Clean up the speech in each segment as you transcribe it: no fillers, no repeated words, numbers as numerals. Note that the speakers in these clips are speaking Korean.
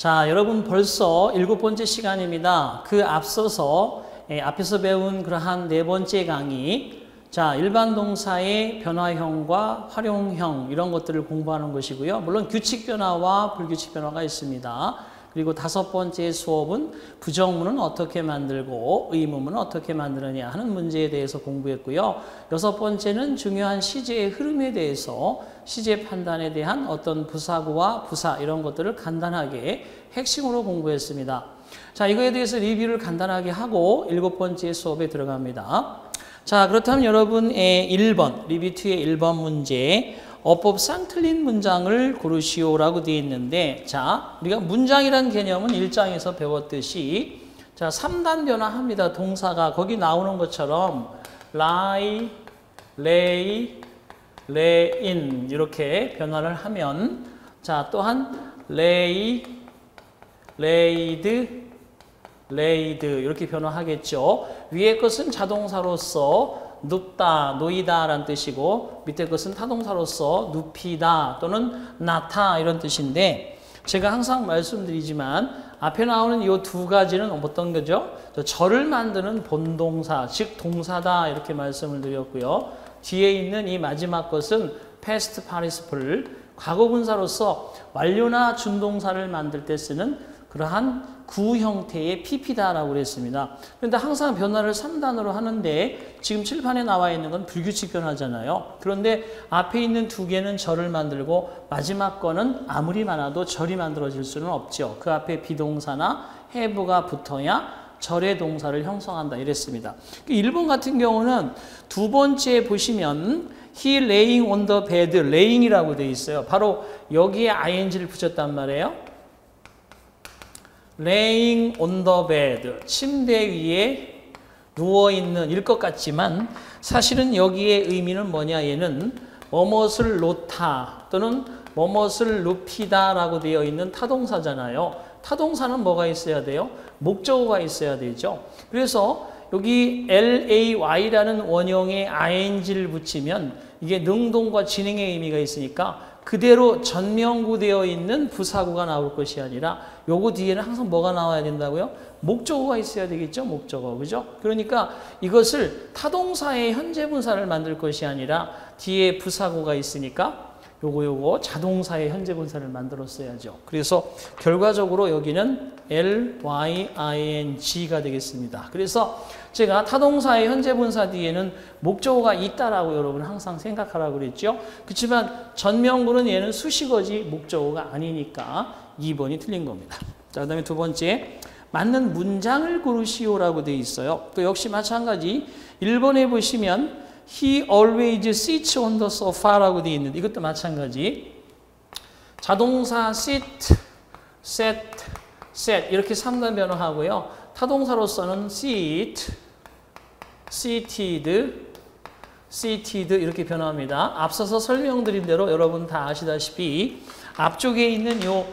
자, 여러분 벌써 7번째 시간입니다. 그 앞서서 앞에서 배운 그러한 4번째 강의, 자, 일반 동사의 변화형과 활용형 이런 것들을 공부하는 것이고요. 물론 규칙 변화와 불규칙 변화가 있습니다. 그리고 5번째 수업은 부정문은 어떻게 만들고 의문문은 어떻게 만드느냐 하는 문제에 대해서 공부했고요. 6번째는 중요한 시제의 흐름에 대해서 시제 판단에 대한 어떤 부사구와 부사 이런 것들을 간단하게 핵심으로 공부했습니다. 자, 이거에 대해서 리뷰를 간단하게 하고 7번째 수업에 들어갑니다. 자, 그렇다면 여러분의 1번, 리뷰 2의 1번 문제, 어법상 틀린 문장을 고르시오라고 되어 있는데, 자, 우리가 문장이라는 개념은 1장에서 배웠듯이, 자, 3단 변화합니다. 동사가 거기 나오는 것처럼 lie, lay, layin 이렇게 변화를 하면, 자, 또한 lay, laid, laid 이렇게 변화하겠죠. 위의 것은 자동사로서 눕다, 놓이다 라는 뜻이고 밑에 것은 타동사로서 눕히다 또는 나타 이런 뜻인데, 제가 항상 말씀드리지만 앞에 나오는 이 두 가지는 어떤 거죠? 절을 만드는 본동사, 즉 동사다 이렇게 말씀을 드렸고요. 뒤에 있는 이 마지막 것은 past participle, 과거분사로서 완료나 준동사를 만들 때 쓰는 그러한 구 형태의 PP다라고 그랬습니다. 그런데 항상 변화를 3단으로 하는데 지금 칠판에 나와 있는 건 불규칙 변화잖아요. 그런데 앞에 있는 두 개는 절을 만들고 마지막 거는 아무리 많아도 절이 만들어질 수는 없죠. 그 앞에 비동사나 have가 붙어야 절의 동사를 형성한다 이랬습니다. 1번 같은 경우는 두 번째 보시면 he laying on the bed, laying이라고 되어 있어요. 바로 여기에 ing를 붙였단 말이에요. laying on the bed, 침대 위에 누워있는 일 것 같지만 사실은 여기에 의미는 뭐냐, 얘는 뭐뭇을 놓다 또는 뭐뭇을 눕히다 라고 되어 있는 타동사잖아요. 타동사는 뭐가 있어야 돼요? 목적어가 있어야 되죠. 그래서 여기 lay라는 원형에 ing를 붙이면 이게 능동과 진행의 의미가 있으니까 그대로 전명구되어 있는 부사구가 나올 것이 아니라 요거 뒤에는 항상 뭐가 나와야 된다고요? 목적어가 있어야 되겠죠? 목적어. 그죠? 그러니까 이것을 타동사의 현재 분사를 만들 것이 아니라 뒤에 부사구가 있으니까 요거 자동사의 현재 분사를 만들었어야죠. 그래서 결과적으로 여기는 lying가 되겠습니다. 그래서 제가 타동사의 현재 분사 뒤에는 목적어가 있다라고 여러분 항상 생각하라고 그랬죠. 그렇지만 전명구는 얘는 수식어지 목적어가 아니니까 2번이 틀린 겁니다. 자, 그다음에 두 번째, 맞는 문장을 고르시오라고 되어 있어요. 또 역시 마찬가지 1번에 보시면 he always sits on the sofa라고 되어 있는데 이것도 마찬가지 자동사 sit, sat, sat 이렇게 3단 변화하고요. 타동사로서는 sit, seated, seated 이렇게 변화합니다. 앞서서 설명드린 대로 여러분 다 아시다시피 앞쪽에 있는 요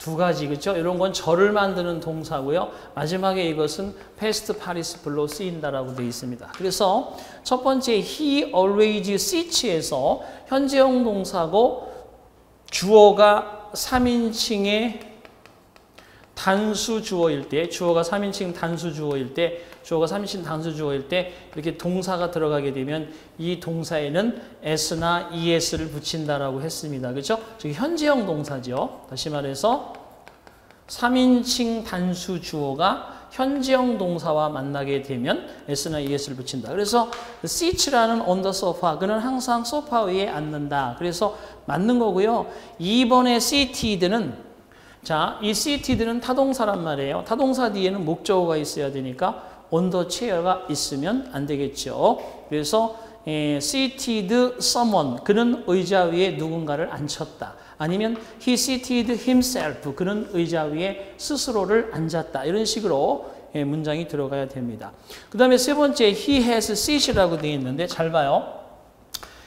두 가지, 그렇죠? 이런 건 절을 만드는 동사고요. 마지막에 이것은 past participle로 쓰인다라고 되어 있습니다. 그래서 첫 번째 he always sits에서 현재형 동사고 주어가 3인칭의 단수 주어일 때, 주어가 3인칭 단수 주어일 때, 주어가 3인칭 단수 주어일 때 이렇게 동사가 들어가게 되면 이 동사에는 s나 es를 붙인다라고 했습니다. 그렇죠? 즉 현재형 동사죠. 다시 말해서 3인칭 단수 주어가 현재형 동사와 만나게 되면 s나 es를 붙인다. 그래서 sits라는 on the sofa, 그는 항상 소파 위에 앉는다. 그래서 맞는 거고요. 2번의 seated는, 자, 이 seated는 타동사란 말이에요. 타동사 뒤에는 목적어가 있어야 되니까 on the chair가 있으면 안 되겠죠. 그래서 seated someone, 그는 의자 위에 누군가를 앉혔다. 아니면 he seated himself, 그는 의자 위에 스스로를 앉았다. 이런 식으로 문장이 들어가야 됩니다. 그 다음에 세 번째 he has sit이라고 되어 있는데 잘 봐요.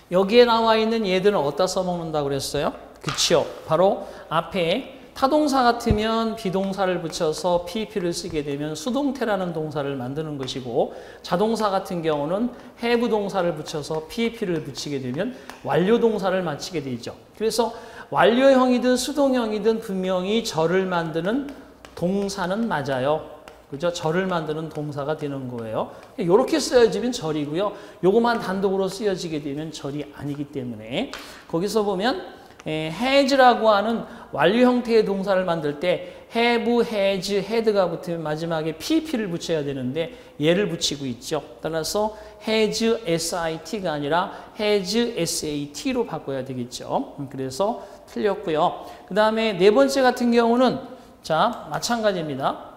여기에 나와 있는 얘들은 어디다 써먹는다고 그랬어요? 그쵸? 바로 앞에 타동사 같으면 비동사를 붙여서 PP를 쓰게 되면 수동태라는 동사를 만드는 것이고 자동사 같은 경우는 have 동사를 붙여서 PP를 붙이게 되면 완료 동사를 마치게 되죠. 그래서 완료형이든 수동형이든 분명히 절을 만드는 동사는 맞아요. 그죠? 절을 만드는 동사가 되는 거예요. 이렇게 쓰여지면 절이고요. 요것만 단독으로 쓰여지게 되면 절이 아니기 때문에 거기서 보면 has라고 하는 완료 형태의 동사를 만들 때 have, has, had가 붙으면 마지막에 pp를 붙여야 되는데 얘를 붙이고 있죠. 따라서 has, sit가 아니라 has, sat로 바꿔야 되겠죠. 그래서 틀렸고요. 그 다음에 네 번째 같은 경우는 자 마찬가지입니다.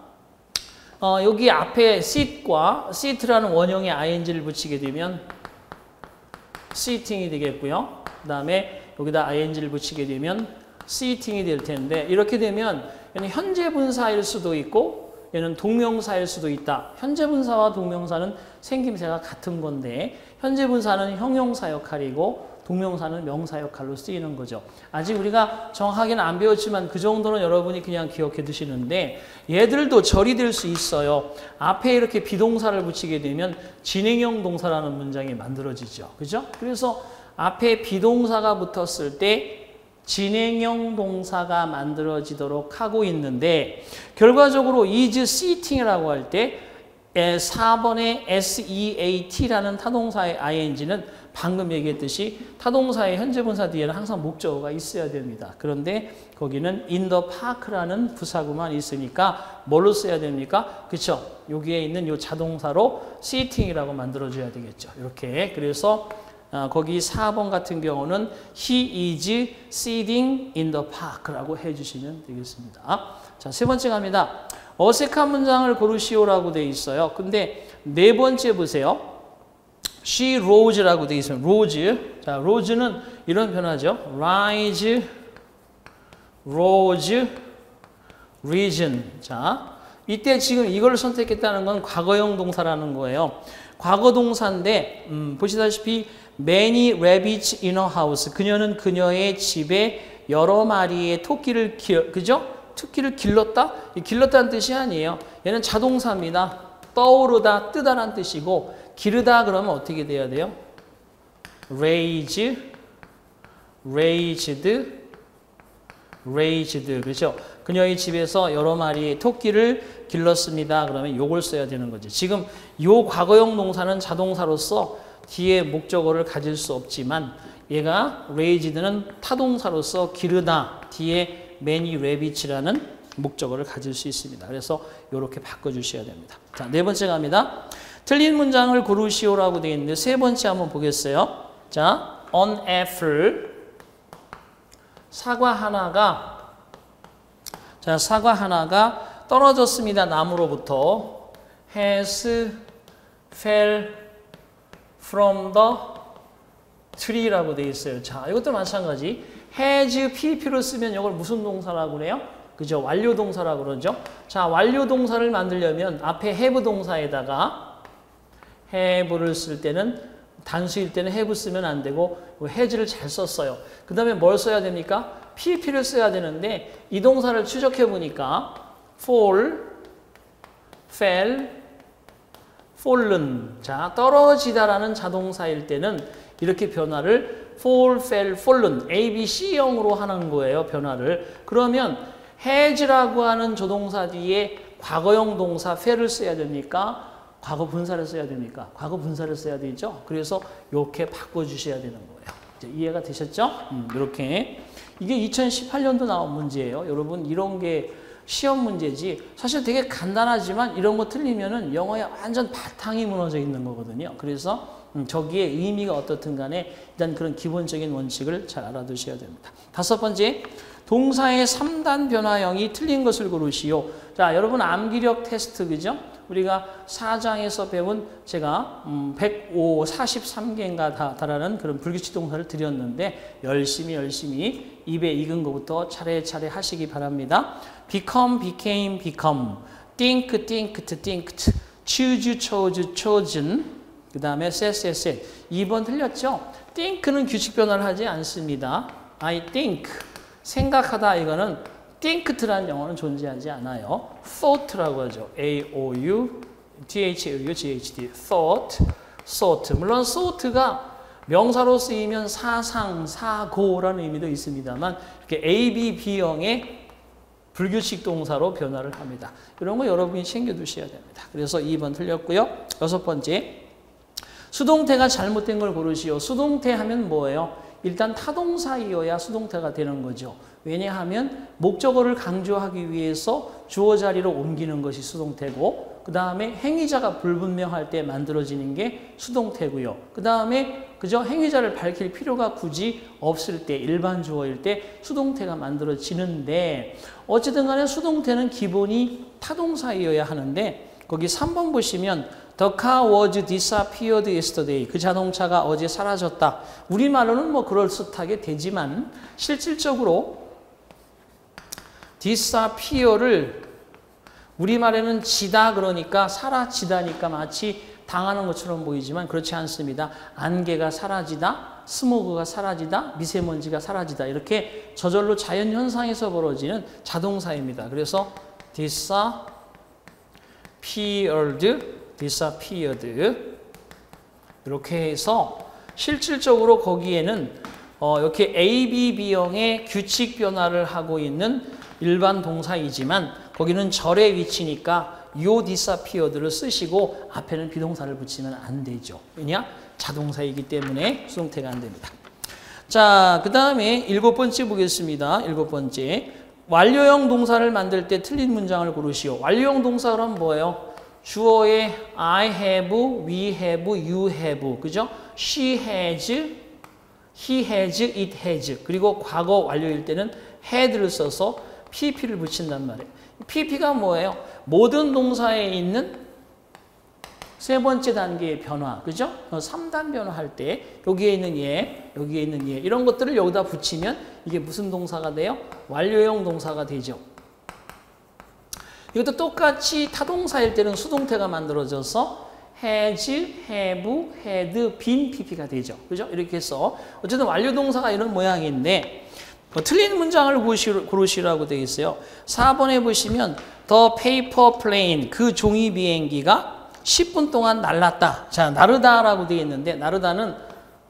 여기 앞에 sit과 sit라는 원형의 ing를 붙이게 되면 sitting이 되겠고요. 그 다음에 여기다 ing를 붙이게 되면 sitting이 될 텐데 이렇게 되면 얘는 현재 분사일 수도 있고 얘는 동명사일 수도 있다. 현재 분사와 동명사는 생김새가 같은 건데 현재 분사는 형용사 역할이고 동명사는 명사 역할로 쓰이는 거죠. 아직 우리가 정확하게는 안 배웠지만 그 정도는 여러분이 그냥 기억해 두시는데 얘들도 절이 될 수 있어요. 앞에 이렇게 비동사를 붙이게 되면 진행형 동사라는 문장이 만들어지죠. 그죠? 그래서 앞에 비동사가 붙었을 때 진행형 동사가 만들어지도록 하고 있는데 결과적으로 is sitting이라고 할 때 4번의 seat라는 타동사의 ing는 방금 얘기했듯이 타동사의 현재 분사 뒤에는 항상 목적어가 있어야 됩니다. 그런데 거기는 in the park라는 부사구만 있으니까 뭘로 써야 됩니까? 그렇죠? 여기에 있는 이 자동사로 sitting이라고 만들어줘야 되겠죠. 이렇게 그래서 거기 4번 같은 경우는 he is sitting in the park라고 해주시면 되겠습니다. 자, 세 번째 갑니다. 어색한 문장을 고르시오라고 돼 있어요. 근데 네 번째 보세요. She rose라고 돼 있어요. rose. 자, rose는 이런 변화죠. rise, rose, risen. 자, 이때 지금 이걸 선택했다는 건 과거형 동사라는 거예요. 과거 동사인데 보시다시피 many rabbits in her house. 그녀는 그녀의 집에 여러 마리의 토끼를 그죠? 토끼를 길렀다? 길렀다는 뜻이 아니에요. 얘는 자동사입니다. 떠오르다, 뜨다라는 뜻이고 기르다 그러면 어떻게 돼야 돼요? raise, raised, raised. 그렇죠? 그녀의 집에서 여러 마리의 토끼를 길렀습니다. 그러면 요걸 써야 되는 거죠. 지금 요 과거형 동사는 자동사로서 뒤에 목적어를 가질 수 없지만 얘가 raised는 타동사로서 기르다 뒤에 many rabbits라는 목적어를 가질 수 있습니다. 그래서 이렇게 바꿔주셔야 됩니다. 자, 네 번째 갑니다. 틀린 문장을 고르시오라고 되어 있는데 세 번째 한번 보겠어요. 자, an apple 사과 하나가 떨어졌습니다. 나무로부터 has fell from the tree라고 되어 있어요. 자, 이것도 마찬가지. has pp로 쓰면 이걸 무슨 동사라고 그래요? 그죠? 완료 동사라고 그러죠. 자, 완료 동사를 만들려면 앞에 have 동사에다가 have를 쓸 때는 단수일 때는 have 쓰면 안 되고 has를 잘 썼어요. 그 다음에 뭘 써야 됩니까? pp를 써야 되는데 이 동사를 추적해 보니까 fall, fell, fallen. 자, 떨어지다라는 자동사일 때는 이렇게 변화를 fall, fell, fallen, A, B, C형으로 하는 거예요. 변화를. 그러면 has라고 하는 조동사 뒤에 과거형 동사 fell을 써야 됩니까? 과거 분사를 써야 됩니까? 과거 분사를 써야 되죠. 그래서 이렇게 바꿔주셔야 되는 거예요. 이제 이해가 되셨죠? 이렇게. 이게 2018년도 나온 문제예요. 여러분 이런 게 시험 문제지 사실 되게 간단하지만 이런 거 틀리면은 영어에 완전 바탕이 무너져 있는 거거든요. 그래서 저기에 의미가 어떻든 간에 일단 그런 기본적인 원칙을 잘 알아두셔야 됩니다. 다섯 번째, 동사의 3단 변화형이 틀린 것을 고르시오. 자, 여러분 암기력 테스트 그죠? 우리가 4장에서 배운 제가 143개인가 달하는 그런 불규칙 동사를 드렸는데 열심히 입에 익은 것부터 차례차례 하시기 바랍니다. become, became, become, think, thinked, thinked, choose, chose, chosen, 그 다음에 set. 2번 틀렸죠? think는 규칙 변화를 하지 않습니다. I think, 생각하다 이거는 think라는 영어는 존재하지 않아요. thought라고 하죠. A-O-U-T-H-A-U-G-H-T thought. 물론 thought가 명사로 쓰이면 사상, 사고라는 의미도 있습니다만 이렇게 A, B, B형의 불규칙 동사로 변화를 합니다. 이런 거 여러분이 챙겨두셔야 됩니다. 그래서 2번 틀렸고요. 6번째, 수동태가 잘못된 걸 고르시오. 수동태 하면 뭐예요? 일단 타동사이어야 수동태가 되는 거죠. 왜냐하면 목적어를 강조하기 위해서 주어 자리로 옮기는 것이 수동태고, 그 다음에 행위자가 불분명할 때 만들어지는 게 수동태고요. 그 다음에 그저 행위자를 밝힐 필요가 굳이 없을 때, 일반 주어일 때 수동태가 만들어지는데, 어쨌든 간에 수동태는 기본이 타동사이어야 하는데, 거기 3번 보시면 The car was disappeared yesterday. 그 자동차가 어제 사라졌다. 우리말로는 뭐 그럴듯하게 되지만 실질적으로 disappear를 우리말에는 지다 그러니까 사라지다니까 마치 당하는 것처럼 보이지만 그렇지 않습니다. 안개가 사라지다, 스모그가 사라지다, 미세먼지가 사라지다 이렇게 저절로 자연현상에서 벌어지는 자동사입니다. 그래서 disappeared 이렇게 해서 실질적으로 거기에는 이렇게 A, B, B형의 규칙 변화를 하고 있는 일반 동사이지만 거기는 절의 위치니까 요 disappeared를 쓰시고 앞에는 비동사를 붙이면 안 되죠. 왜냐? 자동사이기 때문에 수동태가 안 됩니다. 자, 그 다음에 7번째 보겠습니다. 7번째. 완료형 동사를 만들 때 틀린 문장을 고르시오. 완료형 동사 그럼 뭐예요? 주어에 I have, we have, you have, 그죠? She has, he has, it has. 그리고 과거 완료일 때는 had를 써서 pp를 붙인단 말이에요. pp가 뭐예요? 모든 동사에 있는 세 번째 단계의 변화, 그죠? 3단 변화할 때 여기에 있는 얘, 여기에 있는 얘 이런 것들을 여기다 붙이면 이게 무슨 동사가 돼요? 완료형 동사가 되죠. 이것도 똑같이 타동사일 때는 수동태가 만들어져서 has, have, had, been, pp가 되죠. 그죠? 이렇게 해서 어쨌든 완료 동사가 이런 모양인데 틀린 문장을 고르시라고 되어 있어요. 4번에 보시면 the paper plane, 그 종이 비행기가 10분 동안 날랐다. 자, 나르다라고 되어 있는데 나르다는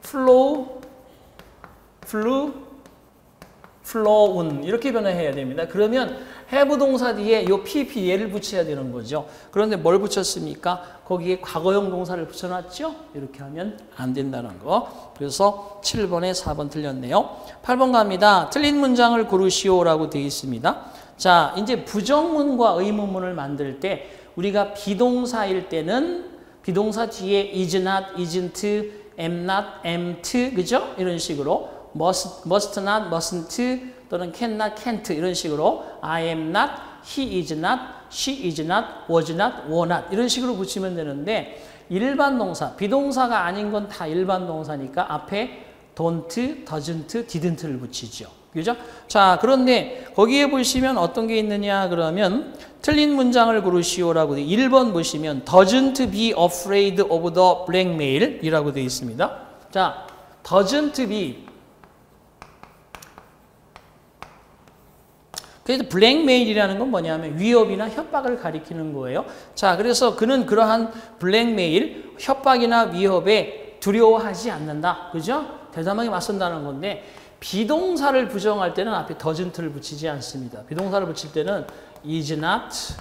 flown 이렇게 변화해야 됩니다. 그러면 have 동사 뒤에 요 pp 얘를 붙여야 되는 거죠. 그런데 뭘 붙였습니까? 거기에 과거형 동사를 붙여놨죠? 이렇게 하면 안 된다는 거. 그래서 7번에 4번 틀렸네요. 8번 갑니다. 틀린 문장을 고르시오라고 되어 있습니다. 자, 이제 부정문과 의문문을 만들 때 우리가 비동사일 때는 비동사 뒤에 is not, isn't, am not, am't, 그죠? 이런 식으로 must not, mustn't 또는 can not, can't 이런 식으로 I am not, he is not, she is not, was not, were not 이런 식으로 붙이면 되는데 일반 동사, 비동사가 아닌 건 다 일반 동사니까 앞에 don't, doesn't, didn't를 붙이죠. 그죠? 자, 그런데 거기에 보시면 어떤 게 있느냐 그러면 틀린 문장을 고르시오라고 1번 보시면 doesn't be afraid of the blackmail 이라고 되어 있습니다. 자, doesn't be 그래서 블랙메일이라는 건 뭐냐면 위협이나 협박을 가리키는 거예요. 자, 그래서 그는 그러한 블랙메일, 협박이나 위협에 두려워하지 않는다. 그죠? 대담하게 맞선다는 건데 비동사를 부정할 때는 앞에 doesn't를 붙이지 않습니다. 비동사를 붙일 때는 is not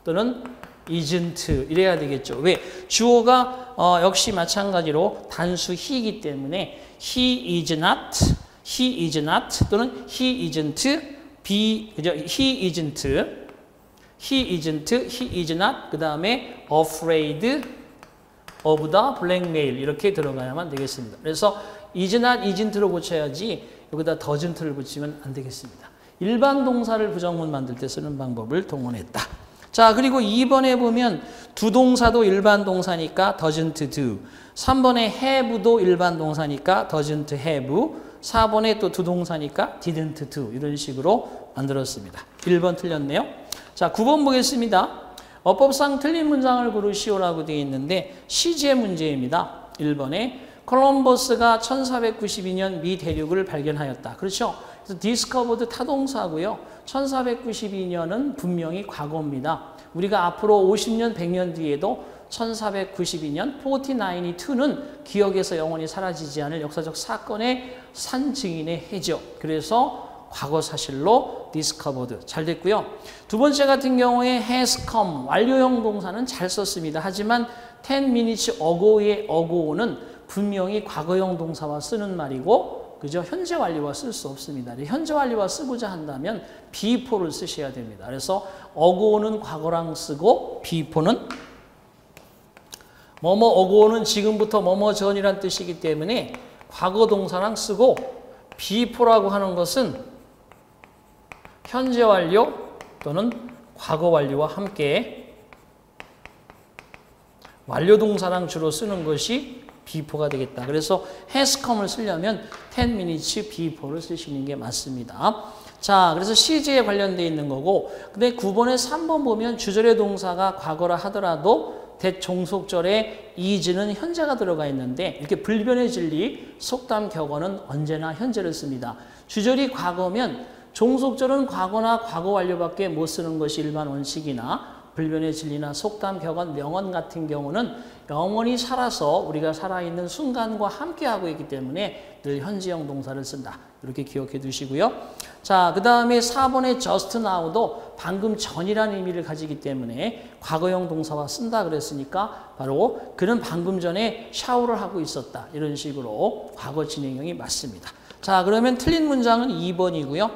또는 isn't 이래야 되겠죠. 왜? 주어가 역시 마찬가지로 단수 he이기 때문에 he is not 또는 he isn't 그죠? he isn't, he is not, 그 다음에 afraid of the blackmail 이렇게 들어가야만 되겠습니다. 그래서 is not, isn't로 고쳐야지 여기다 doesn't를 붙이면 안 되겠습니다. 일반 동사를 부정문 만들 때 쓰는 방법을 동원했다. 자, 그리고 2번에 보면 두 동사도 일반 동사니까 doesn't do. 3번에 have도 일반 동사니까 doesn't have. 4번에 또 두 동사니까 didn't do 이런 식으로 만들었습니다. 1번 틀렸네요. 자, 9번 보겠습니다. 어법상 틀린 문장을 고르시오라고 되어 있는데 시제 문제입니다. 1번에 콜럼버스가 1492년 미 대륙을 발견하였다. 그렇죠? 그래서 discovered 타동사고요. 1492년은 분명히 과거입니다. 우리가 앞으로 50년, 100년 뒤에도 1492년 4922는 기억에서 영원히 사라지지 않을 역사적 사건의 산 증인의 해죠. 그래서 과거 사실로 discovered 잘 됐고요. 두 번째 같은 경우에 has come 완료형 동사는 잘 썼습니다. 하지만 10 minutes ago의 ago는 분명히 과거형 동사와 쓰는 말이고 그죠? 현재 완료와 쓸 수 없습니다. 현재 완료와 쓰고자 한다면 before를 쓰셔야 됩니다. 그래서 ago는 과거랑 쓰고 before는 뭐뭐 ago는 지금부터 뭐뭐 전이란 뜻이기 때문에 과거 동사랑 쓰고 before라고 하는 것은 현재 완료 또는 과거 완료와 함께 완료 동사랑 주로 쓰는 것이 before가 되겠다. 그래서 has come을 쓰려면 10 minutes before를 쓰시는 게 맞습니다. 자, 그래서 시제에 관련되어 있는 거고 근데 9번에 3번 보면 주절의 동사가 과거라 하더라도 대종속절에 is는 현재가 들어가 있는데 이렇게 불변의 진리, 속담 격언은 언제나 현재를 씁니다. 주절이 과거면 종속절은 과거나 과거 완료밖에 못 쓰는 것이 일반 원칙이나 불변의 진리나 속담, 격언, 명언 같은 경우는 영원히 살아서 우리가 살아있는 순간과 함께하고 있기 때문에 늘 현재형 동사를 쓴다. 이렇게 기억해 두시고요. 자, 그 다음에 4번의 just now도 방금 전이라는 의미를 가지기 때문에 과거형 동사와 쓴다 그랬으니까 바로 그는 방금 전에 샤워를 하고 있었다. 이런 식으로 과거 진행형이 맞습니다. 자, 그러면 틀린 문장은 2번이고요.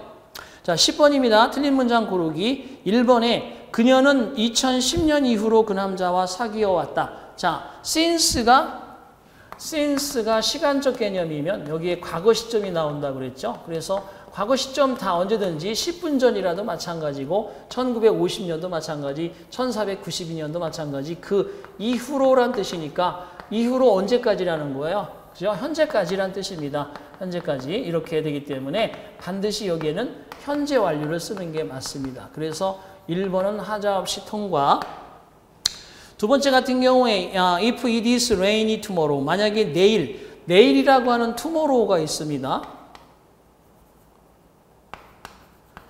자, 10번입니다. 틀린 문장 고르기. 1번에 그녀는 2010년 이후로 그 남자와 사귀어 왔다. 자, since가 시간적 개념이면 여기에 과거 시점이 나온다 그랬죠. 그래서 과거 시점 다 언제든지 10분 전이라도 마찬가지고 1950년도 마찬가지, 1492년도 마찬가지 그 이후로란 뜻이니까 이후로 언제까지라는 거예요. 그죠? 현재까지란 뜻입니다. 현재까지 이렇게 되기 때문에 반드시 여기에는 현재 완료를 쓰는 게 맞습니다. 그래서 1번은 하자 없이 통과. 두 번째 같은 경우에 if it is rainy tomorrow 만약에 내일이라고 하는 tomorrow가 있습니다.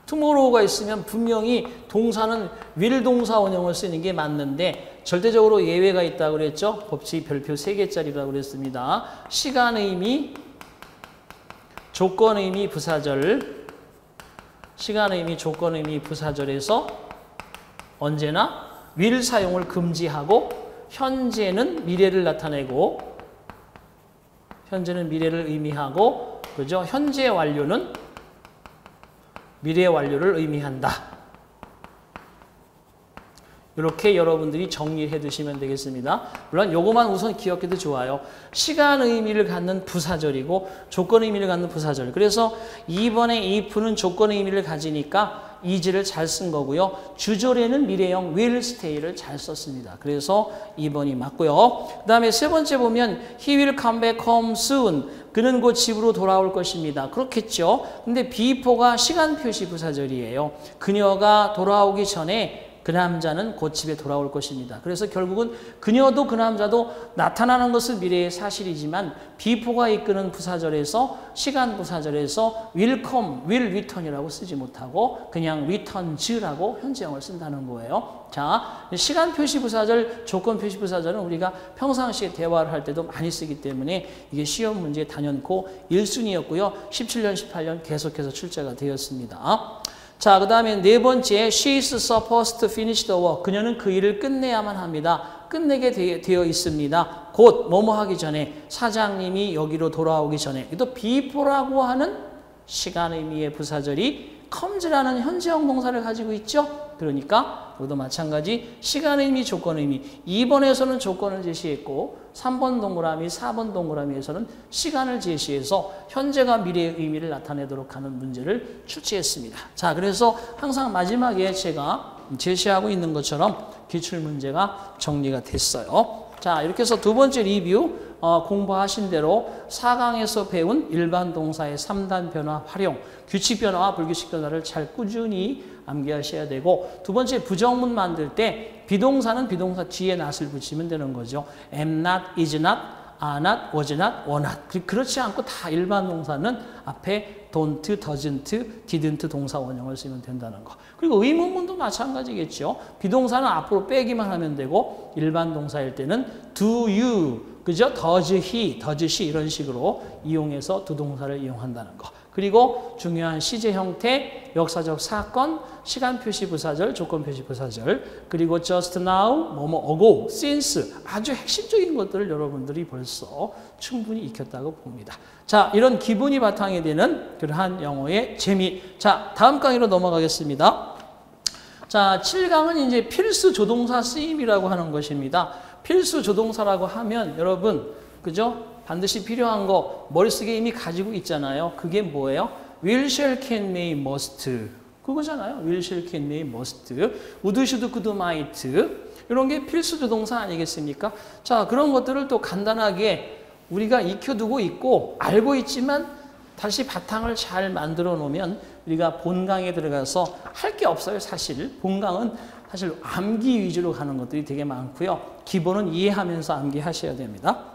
tomorrow가 있으면 분명히 동사는 will 동사 원형을 쓰는 게 맞는데 절대적으로 예외가 있다고 그랬죠. 법칙 별표 3개짜리라고 그랬습니다. 시간 의미, 조건 의미, 부사절, 시간 의미, 조건 의미, 부사절에서 언제나 will 사용을 금지하고 현재는 미래를 나타내고 현재는 미래를 의미하고 그죠? 현재 완료는 미래 완료를 의미한다. 이렇게 여러분들이 정리해 두시면 되겠습니다. 물론 요거만 우선 기억해도 좋아요. 시간 의미를 갖는 부사절이고 조건 의미를 갖는 부사절. 그래서 2번의 if는 조건 의미를 가지니까 is를 잘 쓴 거고요. 주절에는 미래형 will stay를 잘 썼습니다. 그래서 2번이 맞고요. 그 다음에 세 번째 보면 he will come back home soon. 그는 곧 집으로 돌아올 것입니다. 그렇겠죠. 근데 before가 시간 표시 부사절이에요. 그녀가 돌아오기 전에 그 남자는 곧 집에 돌아올 것입니다. 그래서 결국은 그녀도 그 남자도 나타나는 것은 미래의 사실이지만 before가 이끄는 부사절에서 시간 부사절에서 will come, will return이라고 쓰지 못하고 그냥 returns라고 현재형을 쓴다는 거예요. 자, 시간 표시 부사절, 조건 표시 부사절은 우리가 평상시에 대화를 할 때도 많이 쓰기 때문에 이게 시험 문제에 단연코 1순위였고요. 17년, 18년 계속해서 출제가 되었습니다. 자, 그 다음에 네 번째, she is supposed to finish the work. 그녀는 그 일을 끝내야만 합니다. 끝내게 되어 있습니다. 곧 뭐뭐 하기 전에, 사장님이 여기로 돌아오기 전에. 또 before라고 하는 시간 의미의 부사절이 comes라는 현재형 동사를 가지고 있죠. 그러니까 여기도 마찬가지 시간 의미, 조건 의미. 2번에서는 조건을 제시했고 3번 동그라미, 4번 동그라미에서는 시간을 제시해서 현재가 미래의 의미를 나타내도록 하는 문제를 출제했습니다. 자, 그래서 항상 마지막에 제가 제시하고 있는 것처럼 기출문제가 정리가 됐어요. 자, 이렇게 해서 두 번째 리뷰 공부하신 대로 4강에서 배운 일반 동사의 3단 변화 활용, 규칙 변화와 불규칙 변화를 잘 꾸준히 암기하셔야 되고 두 번째 부정문 만들 때 비동사는 비동사 뒤에 not을 붙이면 되는 거죠. am not, is not, are not, was not, were not. 그렇지 않고 다 일반 동사는 앞에 don't, doesn't, didn't 동사 원형을 쓰면 된다는 거. 그리고 의문문도 마찬가지겠죠. 비동사는 앞으로 빼기만 하면 되고 일반 동사일 때는 do you, 그죠? does he, does she 이런 식으로 이용해서 두 동사를 이용한다는 거. 그리고 중요한 시제 형태, 역사적 사건, 시간 표시 부사절, 조건 표시 부사절, 그리고 just now, 뭐뭐 ago, since 아주 핵심적인 것들을 여러분들이 벌써 충분히 익혔다고 봅니다. 자, 이런 기본이 바탕이 되는 그러한 영어의 재미. 자, 다음 강의로 넘어가겠습니다. 자, 7강은 이제 필수 조동사 쓰임이라고 하는 것입니다. 필수 조동사라고 하면 여러분, 그죠? 반드시 필요한 거 머릿속에 이미 가지고 있잖아요. 그게 뭐예요? will, shall, can, may, must. 그거잖아요. will, shall, can, may, must. would, should, could, might. 이런 게 필수 조동사 아니겠습니까? 자, 그런 것들을 또 간단하게 우리가 익혀두고 있고 알고 있지만 다시 바탕을 잘 만들어 놓으면 우리가 본강에 들어가서 할 게 없어요. 사실 본강은 사실 암기 위주로 가는 것들이 되게 많고요. 기본은 이해하면서 암기하셔야 됩니다.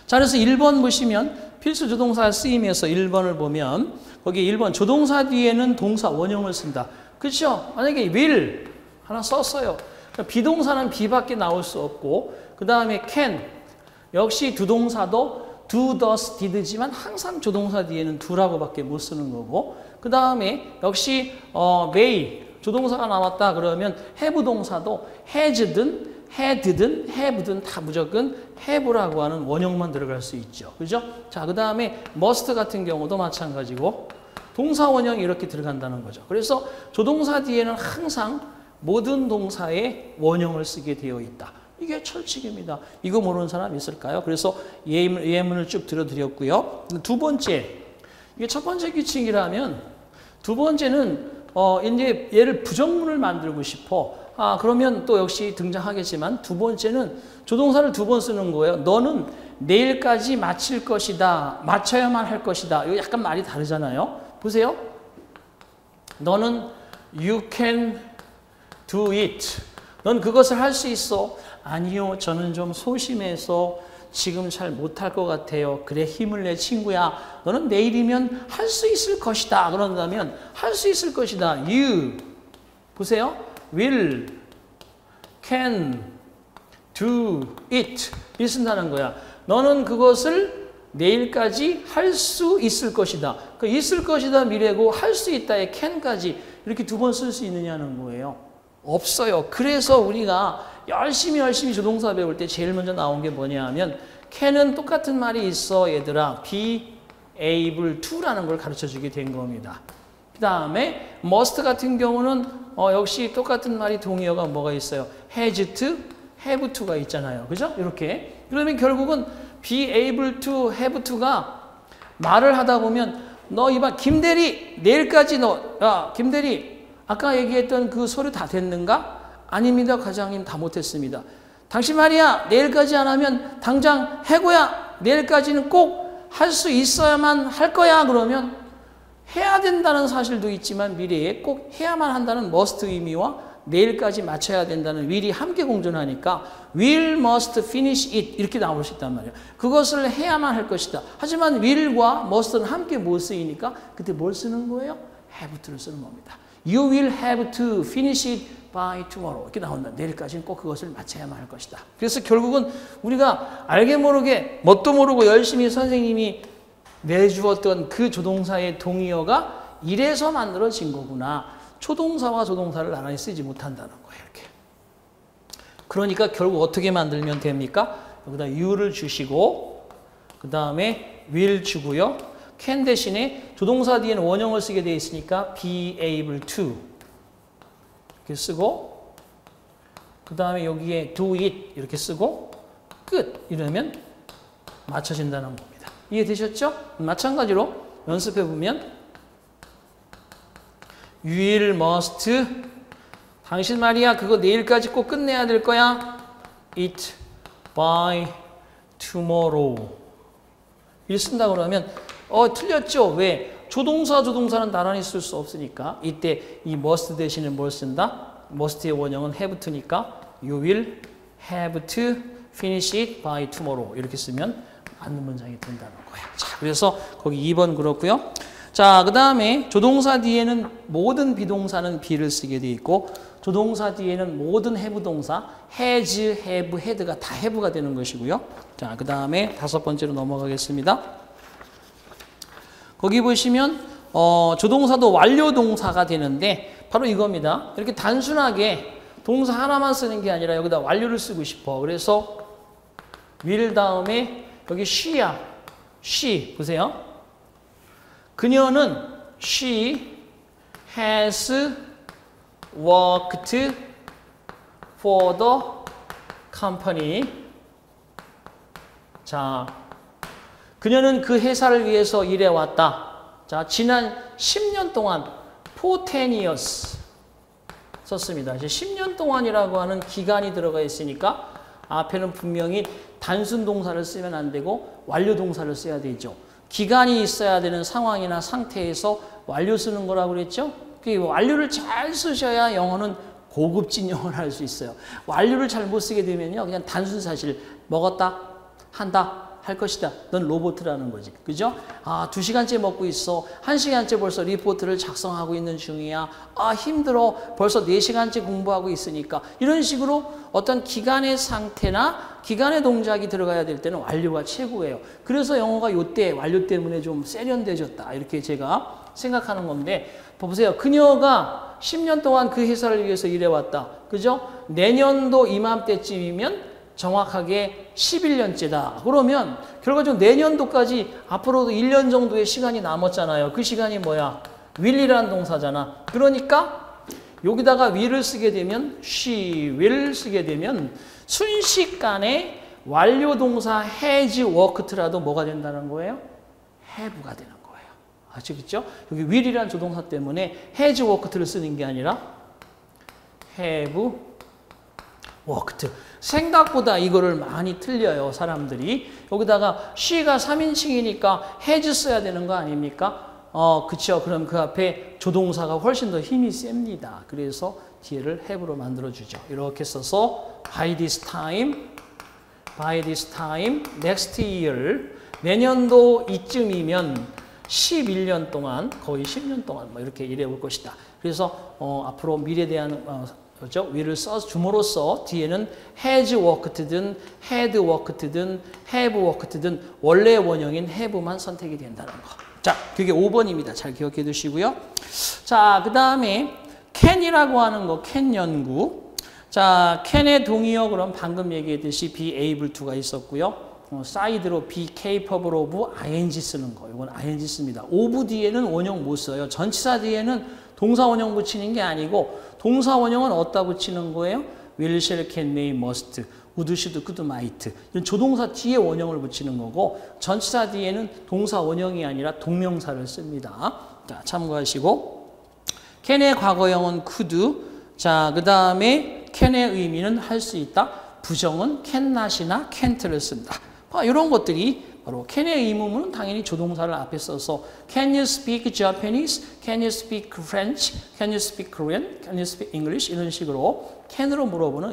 자, 그래서 1번 보시면 필수 조동사 쓰임에서 1번을 보면 거기 1번 조동사 뒤에는 동사 원형을 쓴다. 그렇죠? 만약에 will 하나 썼어요. 그러니까 비동사는 be밖에 나올 수 없고 그 다음에 can 역시 두 동사도 do, does, did지만 항상 조동사 뒤에는 do라고 밖에 못 쓰는 거고 그 다음에 역시 may 조동사가 나왔다 그러면 have 동사도 has든 had든 have든 다 무조건 have라고 하는 원형만 들어갈 수 있죠. 그죠? 자, 그 다음에 must 같은 경우도 마찬가지고 동사 원형이 이렇게 들어간다는 거죠. 그래서 조동사 뒤에는 항상 모든 동사의 원형을 쓰게 되어 있다. 이게 철칙입니다. 이거 모르는 사람 있을까요? 그래서 예문을 쭉 들어드렸고요. 두 번째, 이게 첫 번째 규칙이라면 두 번째는 이제 얘를 부정문을 만들고 싶어. 그러면 또 역시 등장하겠지만 두 번째는 조동사를 두 번 쓰는 거예요. 너는 내일까지 마칠 것이다. 마쳐야만 할 것이다. 이거 약간 말이 다르잖아요. 보세요. 너는 you can do it. 넌 그것을 할 수 있어. 아니요. 저는 좀 소심해서 지금 잘 못할 것 같아요. 그래, 힘을 내 친구야. 너는 내일이면 할 수 있을 것이다. 그런다면 할 수 있을 것이다. You. 보세요. will, can, do it. 이 쓴다는 거야. 너는 그것을 내일까지 할 수 있을 것이다. 그 있을 것이다 미래고 할 수 있다의 can까지 이렇게 두 번 쓸 수 있느냐는 거예요. 없어요. 그래서 우리가 열심히 조동사 배울 때 제일 먼저 나온 게 뭐냐 하면 can은 똑같은 말이 있어 얘들아. be able to라는 걸 가르쳐 주게 된 겁니다. 그 다음에 must 같은 경우는 역시 똑같은 말이 동의어가 뭐가 있어요? has to, have to가 있잖아요. 그죠? 이렇게. 그러면 결국은 be able to, have to가 말을 하다 보면 너 이봐 김대리 내일까지 야 김대리 아까 얘기했던 그 서류 다 됐는가? 아닙니다. 과장님 다 못했습니다. 당신 말이야 내일까지 안 하면 당장 해고야. 내일까지는 꼭 할 수 있어야만 할 거야. 그러면 해야 된다는 사실도 있지만 미래에 꼭 해야만 한다는 must 의미와 내일까지 마쳐야 된다는 will이 함께 공존하니까 will, must, finish it 이렇게 나올 수 있단 말이에요. 그것을 해야만 할 것이다. 하지만 will과 must는 함께 못 쓰이니까 그때 뭘 쓰는 거예요? have to를 쓰는 겁니다. You will have to finish it by tomorrow. 이렇게 나온다. 내일까지는 꼭 그것을 마쳐야만 할 것이다. 그래서 결국은 우리가 알게 모르게 뭣도 모르고 열심히 선생님이 내주었던 그 조동사의 동의어가 이래서 만들어진 거구나. 초동사와 조동사를 나란히 쓰지 못한다는 거예요. 이렇게. 그러니까 결국 어떻게 만들면 됩니까? 여기다 you를 주시고 그 다음에 will 주고요. can 대신에 조동사 뒤에는 원형을 쓰게 되어 있으니까 be able to 이렇게 쓰고 그 다음에 여기에 do it 이렇게 쓰고 끝 이러면 맞춰진다는 겁니다. 이해되셨죠? 마찬가지로 연습해 보면 will, must 당신 말이야 그거 내일까지 꼭 끝내야 될 거야. it by tomorrow 이 쓴다 그러면 틀렸죠? 왜? 조동사는 나란히 쓸 수 없으니까 이때 이 must 대신에 뭘 쓴다? must의 원형은 have to니까 you will have to finish it by tomorrow. 이렇게 쓰면 맞는 문장이 된다는 거야. 자, 그래서 거기 2번 그렇고요. 자, 그 다음에 조동사 뒤에는 모든 비동사는 be를 쓰게 돼 있고 조동사 뒤에는 모든 have 동사 has, have, had가 다 have가 되는 것이고요. 자, 그 다음에 5번째로 넘어가겠습니다. 거기 보시면 조동사도 완료 동사가 되는데 바로 이겁니다. 이렇게 단순하게 동사 하나만 쓰는 게 아니라 여기다 완료를 쓰고 싶어. 그래서 will 다음에 여기 she야. she 보세요. 그녀는 she has worked for the company. 자, 그녀는 그 회사를 위해서 일해왔다. 자, 지난 10년 동안 for 10 years 썼습니다. 이제 10년 동안이라고 하는 기간이 들어가 있으니까 앞에는 분명히 단순 동사를 쓰면 안 되고 완료 동사를 써야 되죠. 기간이 있어야 되는 상황이나 상태에서 완료 쓰는 거라고 그랬죠? 완료를 잘 쓰셔야 영어는 고급진 영어를 할 수 있어요. 완료를 잘 못 쓰게 되면요. 그냥 단순 사실 먹었다, 한다, 할 것이다. 넌 로봇이라는 거지. 그죠? 아, 2시간째 먹고 있어. 1시간째 벌써 리포트를 작성하고 있는 중이야. 아, 힘들어. 벌써 4시간째 공부하고 있으니까. 이런 식으로 어떤 기간의 상태나 기간의 동작이 들어가야 될 때는 완료가 최고예요. 그래서 영어가 요때 완료 때문에 좀 세련돼졌다. 이렇게 제가 생각하는 건데 보세요. 그녀가 10년 동안 그 회사를 위해서 일해왔다. 그죠? 내년도 이맘때쯤이면 정확하게 11년째다. 그러면 결과적으로 내년도까지 앞으로도 1년 정도의 시간이 남았잖아요. 그 시간이 뭐야? will이라는 동사잖아. 그러니까 여기다가 will을 쓰게 되면 she will 쓰게 되면 순식간에 완료 동사 has worked라도 뭐가 된다는 거예요? have가 되는 거예요. 아시겠죠? 여기 will이라는 조동사 때문에 has worked를 쓰는 게 아니라 have worked. 생각보다 이거를 많이 틀려요, 사람들이. 여기다가 she가 3인칭이니까 has 써야 되는 거 아닙니까? 그쵸. 그럼 그 앞에 조동사가 훨씬 더 힘이 셉니다. 그래서 뒤에를 have로 만들어주죠. 이렇게 써서 by this time, next year, 내년도 이쯤이면 11년 동안, 거의 10년 동안 뭐 이렇게 일해올 것이다. 그래서 앞으로 미래에 대한 그렇죠? will을 줌으로써 뒤에는 has worked든 had worked든 have worked든 원래의 원형인 have만 선택이 된다는 거. 자, 그게 5번입니다. 잘 기억해 두시고요. 자, 그 다음에 can이라고 하는 거, can 연구. 자, can의 동의어 그럼 방금 얘기했듯이 be able to가 있었고요. 사이드로 be capable of ing 쓰는 거. 이건 ing 씁니다. of 뒤에는 원형 못 써요. 전치사 뒤에는 동사 원형 붙이는 게 아니고 동사 원형은 어디다 붙이는 거예요? will, shall, can, may, must, would, should, could, might. 이런 조동사 뒤에 원형을 붙이는 거고 전치사 뒤에는 동사 원형이 아니라 동명사를 씁니다. 자, 참고하시고 can의 과거형은 could. 자, 그 다음에 can의 의미는 할 수 있다. 부정은 cannot이나 can't를 쓴다. 이런 것들이 바로 can의 의문문은 당연히 조동사를 앞에 써서 Can you speak Japanese? Can you speak French? Can you speak Korean? Can you speak English? 이런 식으로 can으로 물어보는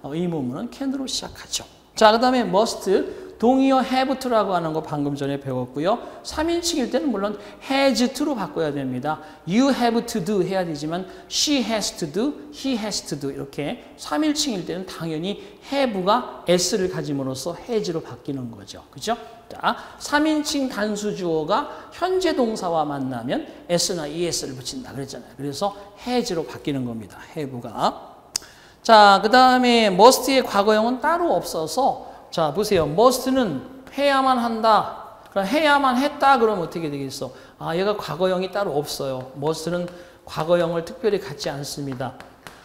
의문문은 can으로 시작하죠. 자, 그 다음에 must, 동의어 have to라고 하는 거 방금 전에 배웠고요. 3인칭일 때는 물론 has to로 바꿔야 됩니다. You have to do 해야 되지만 she has to do, he has to do 이렇게 3인칭일 때는 당연히 have가 s를 가짐으로써 has로 바뀌는 거죠. 그죠? 자, 3인칭 단수 주어가 현재 동사와 만나면 s나 es를 붙인다 그랬잖아요. 그래서 has로 바뀌는 겁니다. have가. 자, 그 다음에 must의 과거형은 따로 없어서 자, 보세요. must는 해야만 한다. 그럼 해야만 했다. 그러면 어떻게 되겠어? 아, 얘가 과거형이 따로 없어요. must는 과거형을 특별히 갖지 않습니다.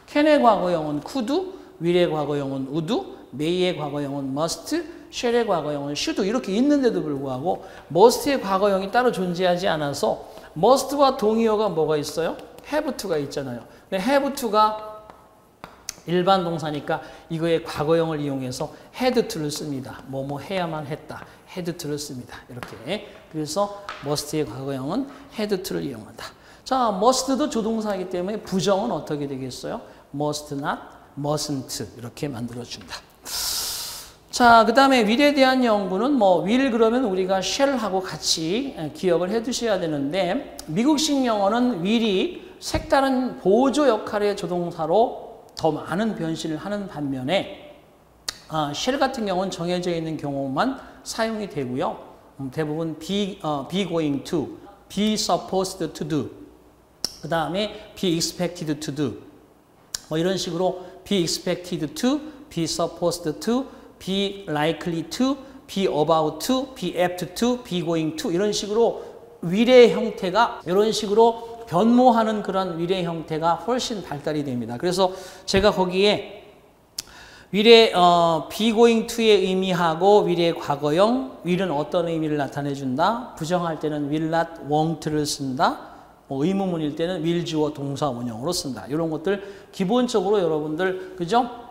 can의 과거형은 could, will의 과거형은 would, may의 과거형은 must, shall의 과거형은 should 이렇게 있는데도 불구하고 must의 과거형이 따로 존재하지 않아서 must와 동의어가 뭐가 있어요? have to가 있잖아요. 근데 have to가 일반 동사니까 이거의 과거형을 이용해서 had to를 씁니다. 뭐뭐 해야만 했다. had to를 씁니다. 이렇게. 그래서 must의 과거형은 had to를 이용한다. 자, must도 조동사이기 때문에 부정은 어떻게 되겠어요? must not, mustn't 이렇게 만들어준다. 자, 그 다음에 will에 대한 연구는 뭐 will 그러면 우리가 shall하고 같이 기억을 해 두셔야 되는데 미국식 영어는 will이 색다른 보조 역할의 조동사로 더 많은 변신을 하는 반면에 shall 같은 경우는 정해져 있는 경우만 사용이 되고요. 대부분 be going to, be supposed to do, 그 다음에 be expected to do 뭐 이런 식으로 be expected to, be supposed to, be likely to, be about to, be apt to, be going to 이런 식으로 will의 형태가 이런 식으로 변모하는 그런 will의 형태가 훨씬 발달이 됩니다. 그래서 제가 거기에 will의 be going to의 의미하고 will의 과거형, will은 어떤 의미를 나타내준다. 부정할 때는 will not, won't를 쓴다. 의문문일 때는 will 주어 동사 원형으로 쓴다. 이런 것들 기본적으로 여러분들 그죠?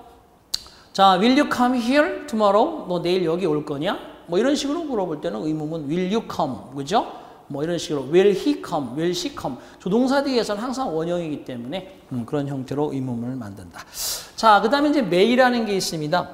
자, will you come here tomorrow? 너 내일 여기 올 거냐? 뭐 이런 식으로 물어볼 때는 의문문 will you come? 그죠? 뭐 이런 식으로 will he come? will she come? 조동사 뒤에서는 항상 원형이기 때문에 그런 형태로 의문문을 만든다. 자, 그 다음에 이제 may라는 게 있습니다.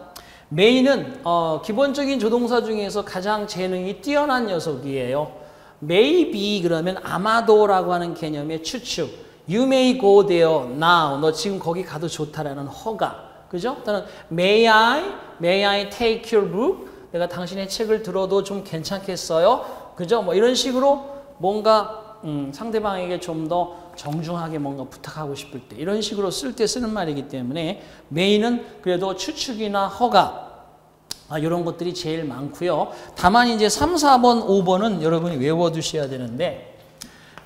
may는 기본적인 조동사 중에서 가장 재능이 뛰어난 녀석이에요. maybe 그러면 아마도라고 하는 개념의 추측. You may go there now. 너 지금 거기 가도 좋다라는 허가. 그죠? 또는 may I take your book? 내가 당신의 책을 들어도 좀 괜찮겠어요? 그죠? 뭐 이런 식으로 뭔가 상대방에게 좀 더 정중하게 뭔가 부탁하고 싶을 때 이런 식으로 쓸 때 쓰는 말이기 때문에 may는 그래도 추측이나 허가 이런 것들이 제일 많고요. 다만 이제 3, 4번, 5번은 여러분이 외워두셔야 되는데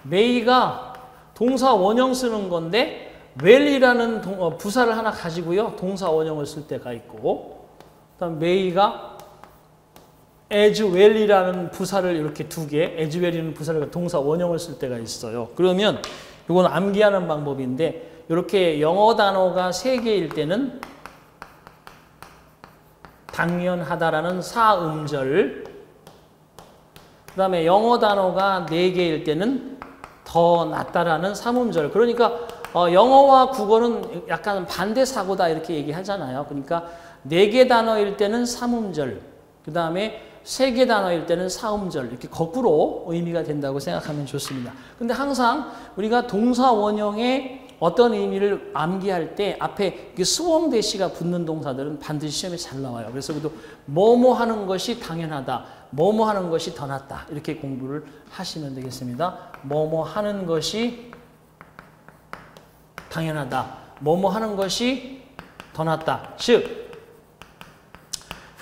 may가 동사 원형 쓰는 건데 well이라는 부사를 하나 가지고요. 동사 원형을 쓸 때가 있고 그다음 may가 as well이라는 부사를 이렇게 두 개, as well이라는 부사를 동사 원형을 쓸 때가 있어요. 그러면 이건 암기하는 방법인데 이렇게 영어 단어가 3개일 때는 당연하다라는 사음절, 그 다음에 영어 단어가 4개일 때는 더 낫다라는 삼음절. 그러니까 영어와 국어는 약간 반대 사고다 이렇게 얘기하잖아요. 그러니까 4개 단어일 때는 삼음절, 그 다음에 3개 단어일 때는 사음절 이렇게 거꾸로 의미가 된다고 생각하면 좋습니다. 근데 항상 우리가 동사 원형에 어떤 의미를 암기할 때 앞에 수원 대시가 붙는 동사들은 반드시 시험에 잘 나와요. 그래서 그래도 뭐뭐 하는 것이 당연하다, 뭐뭐 하는 것이 더 낫다 이렇게 공부를 하시면 되겠습니다. 뭐뭐 하는 것이 당연하다, 뭐뭐 하는 것이 더 낫다. 즉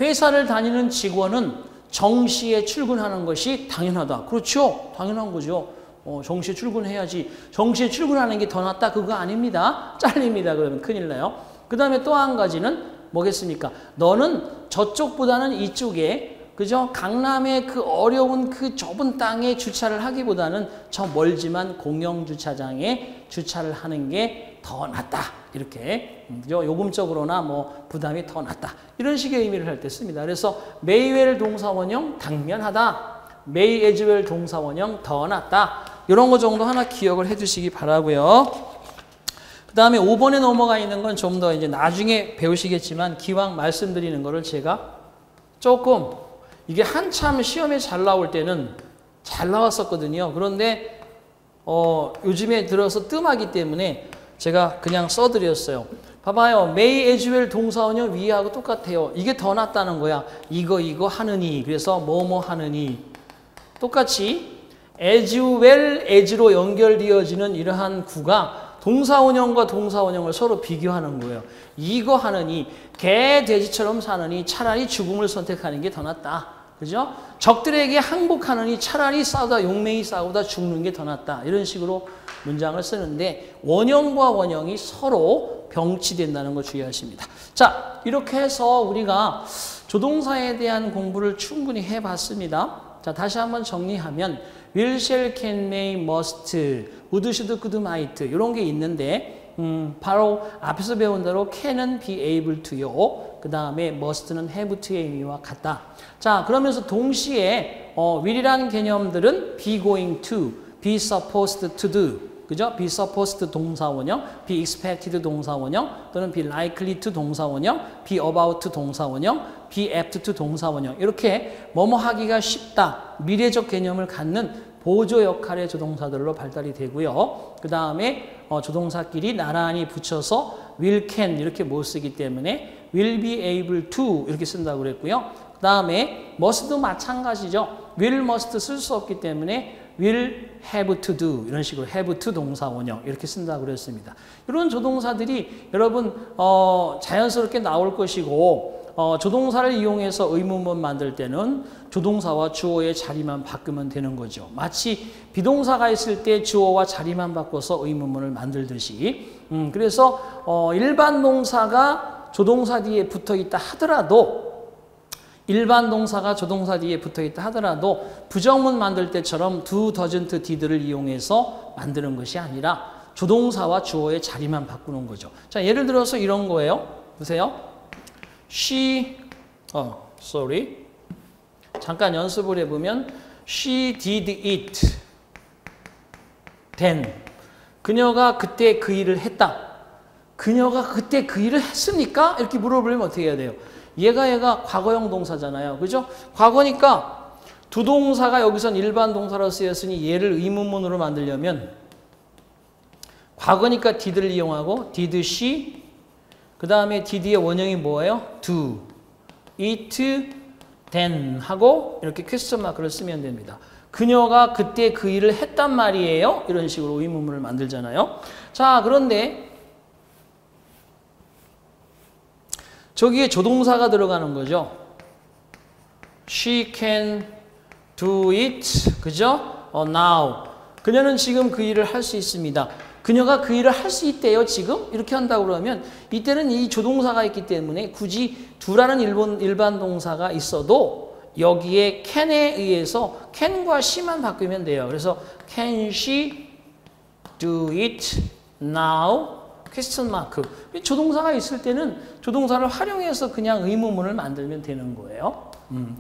회사를 다니는 직원은 정시에 출근하는 것이 당연하다. 그렇죠? 당연한 거죠. 정시에 출근해야지. 정시에 출근하는 게 더 낫다. 그거 아닙니다. 잘립니다. 그러면 큰일 나요. 그 다음에 또 한 가지는 뭐겠습니까? 너는 저쪽보다는 이쪽에, 그죠? 강남의 그 어려운 그 좁은 땅에 주차를 하기보다는 저 멀지만 공영주차장에 주차를 하는 게 더 낫다. 이렇게 요금적으로나 뭐 부담이 더 낫다. 이런 식의 의미를 할 때 씁니다. 그래서 may well 동사원형 당면하다. may as well 동사원형 더 낫다. 이런 거 정도 하나 기억을 해 두시기 바라고요. 그 다음에 5번에 넘어가 있는 건 좀 더 이제 나중에 배우시겠지만 기왕 말씀드리는 거를 제가 조금 이게 한참 시험에 잘 나올 때는 잘 나왔었거든요. 그런데 요즘에 들어서 뜸하기 때문에 제가 그냥 써드렸어요. 봐봐요. may as well 동사원형 위하고 똑같아요. 이게 더 낫다는 거야. 이거 하느니. 그래서 뭐뭐 하느니. 똑같이 as well as로 연결되어지는 이러한 구가 동사원형과 동사원형을 서로 비교하는 거예요. 이거 하느니, 개, 돼지처럼 사느니 차라리 죽음을 선택하는 게 더 낫다. 그죠? 적들에게 항복하느니 차라리 싸우다 용맹히 싸우다 죽는 게 더 낫다. 이런 식으로 문장을 쓰는데 원형과 원형이 서로 병치된다는 거 주의하십니다. 자, 이렇게 해서 우리가 조동사에 대한 공부를 충분히 해봤습니다. 자, 다시 한번 정리하면 will, shall, can, may, must, would, should, could, might 이런 게 있는데 바로 앞에서 배운 대로 can은 be able to요. 그 다음에 must는 have to의 의미와 같다. 자, 그러면서 동시에 will이라는 개념들은 be going to, be supposed to do, 그죠? be supposed 동사원형, be expected 동사원형, 또는 be likely to 동사원형, be about 동사원형, be apt to 동사원형. 이렇게 뭐뭐 하기가 쉽다, 미래적 개념을 갖는 보조 역할의 조동사들로 발달이 되고요. 그 다음에 조동사끼리 나란히 붙여서 will, can 이렇게 못 쓰기 때문에 will be able to 이렇게 쓴다고 그랬고요. 그 다음에 must도 마찬가지죠. will, must 쓸 수 없기 때문에 will have to do 이런 식으로 have to 동사원형 이렇게 쓴다고 그랬습니다. 이런 조동사들이 여러분 자연스럽게 나올 것이고 조동사를 이용해서 의문문 만들 때는 조동사와 주어의 자리만 바꾸면 되는 거죠. 마치 비동사가 있을 때 주어와 자리만 바꿔서 의문문을 만들듯이 그래서 일반 동사가 조동사 뒤에 붙어 있다 하더라도 일반 동사가 조동사 뒤에 붙어 있다 하더라도 부정문 만들 때처럼 do, doesn't, did를 이용해서 만드는 것이 아니라 조동사와 주어의 자리만 바꾸는 거죠. 자, 예를 들어서 이런 거예요. 보세요. She, 잠깐 연습을 해보면 She did it. then. 그녀가 그때 그 일을 했다. 그녀가 그때 그 일을 했습니까? 이렇게 물어보면 어떻게 해야 돼요? 얘가 과거형 동사잖아요. 그죠? 과거니까 두 동사가 여기선 일반 동사로 쓰였으니 얘를 의문문으로 만들려면 과거니까 did를 이용하고 did she 그 다음에 did의 원형이 뭐예요? do, it, then 하고 이렇게 퀘스천 마크를 쓰면 됩니다. 그녀가 그때 그 일을 했단 말이에요. 이런 식으로 의문문을 만들잖아요. 자, 그런데 저기에 조동사가 들어가는 거죠. She can do it. 그죠? now. 그녀는 지금 그 일을 할 수 있습니다. 그녀가 그 일을 할 수 있대요, 지금? 이렇게 한다고 그러면 이때는 이 조동사가 있기 때문에 굳이 do라는 일반 동사가 있어도 여기에 can에 의해서 can과 she만 바꾸면 돼요. 그래서 can she do it now? 퀘스천 마크. 조동사가 있을 때는 조동사를 활용해서 그냥 의문문을 만들면 되는 거예요.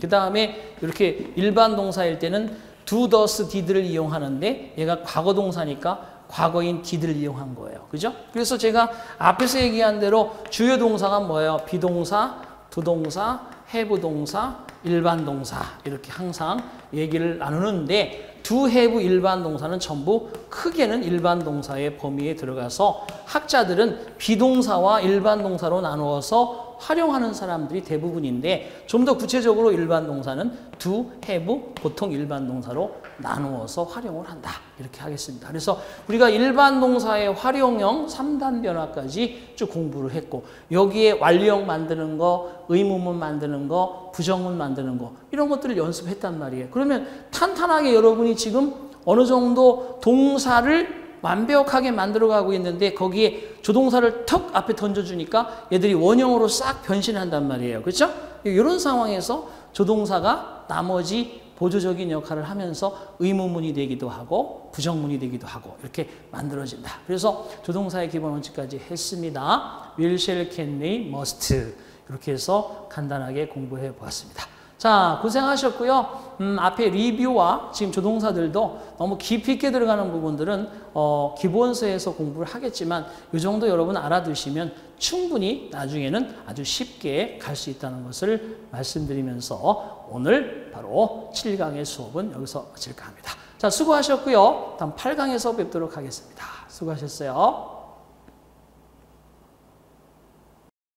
그 다음에 이렇게 일반 동사일 때는 do, does, did를 이용하는데 얘가 과거 동사니까 과거인 did를 이용한 거예요. 그죠? 그래서 제가 앞에서 얘기한 대로 주요 동사가 뭐예요? 비동사, 부동사, have 동사, 일반 동사 이렇게 항상 얘기를 나누는데 do, have 일반 동사는 전부 크게는 일반 동사의 범위에 들어가서 학자들은 비동사와 일반 동사로 나누어서 활용하는 사람들이 대부분인데 좀 더 구체적으로 일반 동사는 do, have 보통 일반 동사로 나누어서 활용을 한다. 이렇게 하겠습니다. 그래서 우리가 일반 동사의 활용형 3단 변화까지 쭉 공부를 했고 여기에 완료형 만드는 거, 의문문 만드는 거, 부정문 만드는 거 이런 것들을 연습했단 말이에요. 그러면 탄탄하게 여러분이 지금 어느 정도 동사를 완벽하게 만들어가고 있는데 거기에 조동사를 턱 앞에 던져주니까 얘들이 원형으로 싹 변신한단 말이에요. 그렇죠? 이런 상황에서 조동사가 나머지 보조적인 역할을 하면서 의문문이 되기도 하고 부정문이 되기도 하고 이렇게 만들어진다. 그래서 조동사의 기본 원칙까지 했습니다. will, shall, can, may, must 이렇게 해서 간단하게 공부해 보았습니다. 자, 고생하셨고요. 앞에 리뷰와 지금 조동사들도 너무 깊이 있게 들어가는 부분들은 기본서에서 공부를 하겠지만 이 정도 여러분 알아두시면 충분히 나중에는 아주 쉽게 갈 수 있다는 것을 말씀드리면서 오늘 바로 7강의 수업은 여기서 마칠까 합니다. 자, 수고하셨고요. 다음 8강에서 뵙도록 하겠습니다. 수고하셨어요.